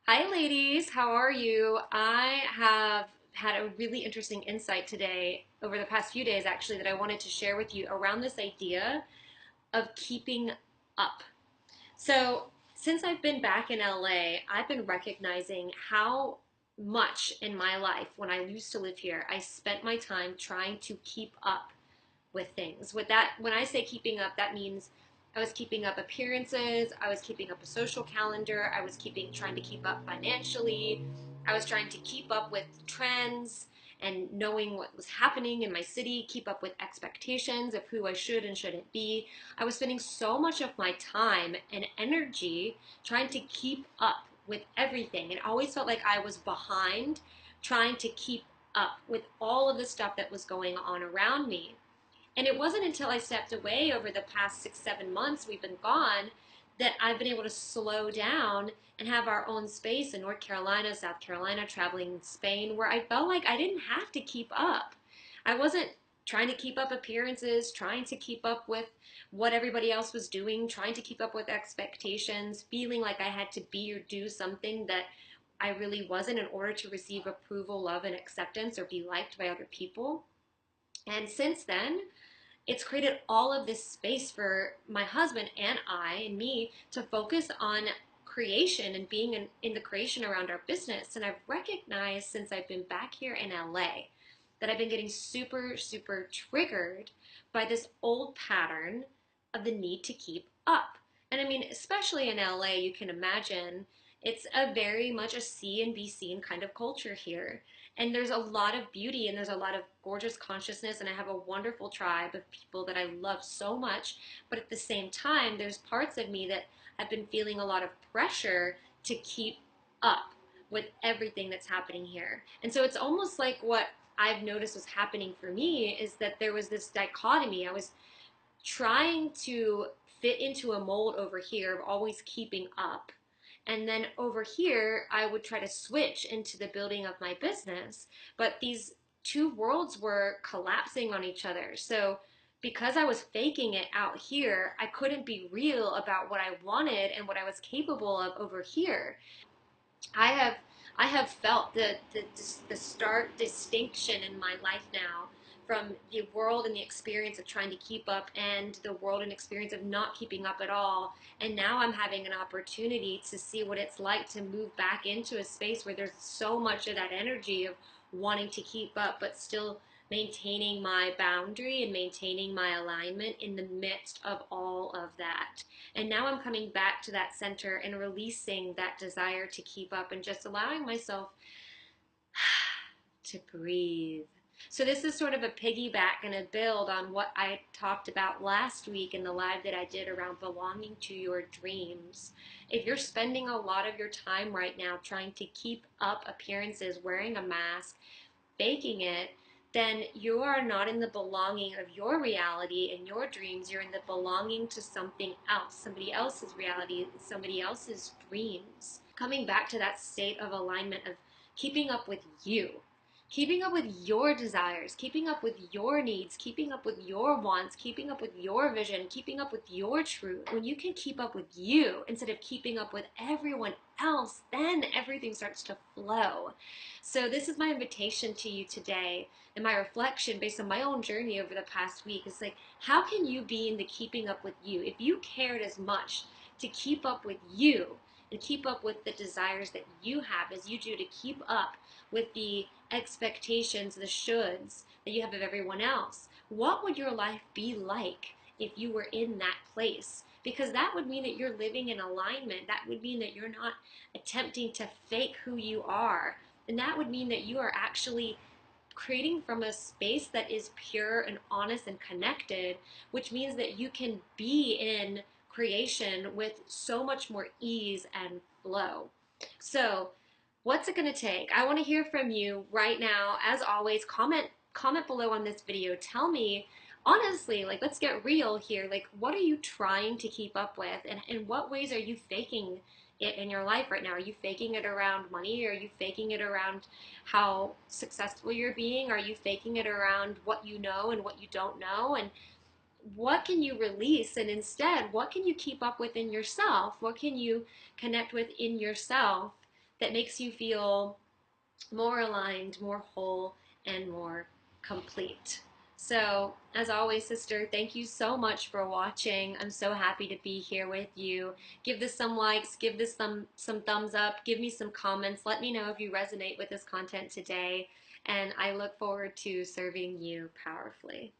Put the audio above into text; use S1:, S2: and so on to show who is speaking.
S1: Hi, ladies. How are you? I have had a really interesting insight today, over the past few days, actually, that I wanted to share with you around this idea of keeping up. So, since I've been back in LA, I've been recognizing how much in my life, when I used to live here, I spent my time trying to keep up with things. With that, when I say keeping up, that means I was keeping up appearances, I was keeping up a social calendar, I was trying to keep up financially, I was trying to keep up with trends and knowing what was happening in my city, keep up with expectations of who I should and shouldn't be. I was spending so much of my time and energy trying to keep up with everything. It always felt like I was behind trying to keep up with all of the stuff that was going on around me. And it wasn't until I stepped away over the past 6, 7 months we've been gone that I've been able to slow down and have our own space in North Carolina, South Carolina, traveling in Spain, where I felt like I didn't have to keep up. I wasn't trying to keep up appearances, trying to keep up with what everybody else was doing, trying to keep up with expectations, feeling like I had to be or do something that I really wasn't in order to receive approval, love, and acceptance or be liked by other people. And since then, it's created all of this space for my husband and I and me to focus on creation and being in the creation around our business. And I've recognized since I've been back here in LA that I've been getting super, super triggered by this old pattern of the need to keep up. And I mean, especially in LA, you can imagine it's a very much a see and be seen kind of culture here. And there's a lot of beauty and there's a lot of gorgeous consciousness, and I have a wonderful tribe of people that I love so much. But at the same time, there's parts of me that have been feeling a lot of pressure to keep up with everything that's happening here. And so it's almost like what I've noticed was happening for me is that there was this dichotomy. I was trying to fit into a mold over here of always keeping up. And then over here, I would try to switch into the building of my business. But these two worlds were collapsing on each other. So because I was faking it out here, I couldn't be real about what I wanted and what I was capable of over here. I have I have felt the stark distinction in my life now from the world and the experience of trying to keep up and the world and experience of not keeping up at all. And now I'm having an opportunity to see what it's like to move back into a space where there's so much of that energy of wanting to keep up but still maintaining my boundary and maintaining my alignment in the midst of all of that. And now I'm coming back to that center and releasing that desire to keep up and just allowing myself to breathe. So, this is sort of a piggyback and a build on what I talked about last week in the live that I did around belonging to your dreams. If you're spending a lot of your time right now trying to keep up appearances, wearing a mask, faking it, then you are not in the belonging of your reality and your dreams. You're in the belonging to something else, somebody else's reality, somebody else's dreams. Coming back to that state of alignment of keeping up with you, keeping up with your desires, keeping up with your needs, keeping up with your wants, keeping up with your vision, keeping up with your truth. When you can keep up with you instead of keeping up with everyone else, then everything starts to flow. So, this is my invitation to you today, and my reflection based on my own journey over the past week is like, how can you be in the keeping up with you? If you cared as much to keep up with you and keep up with the desires that you have as you do to keep up with the expectations, the shoulds that you have of everyone else, what would your life be like if you were in that place? Because that would mean that you're living in alignment. That would mean that you're not attempting to fake who you are. And that would mean that you are actually creating from a space that is pure and honest and connected, which means that you can be in creation with so much more ease and flow. So, what's it going to take? I want to hear from you right now. As always, comment below on this video. Tell me honestly, like, let's get real here. Like, what are you trying to keep up with, and in what ways are you faking it in your life right now? Are you faking it around money? Are you faking it around how successful you're being? Are you faking it around what you know and what you don't know? And what can you release? And instead, what can you keep up with in yourself? What can you connect with in yourself that makes you feel more aligned, more whole, and more complete. So, as always, sister, thank you so much for watching. I'm so happy to be here with you. Give this some likes, give this some thumbs up, give me some comments. Let me know if you resonate with this content today, and I look forward to serving you powerfully.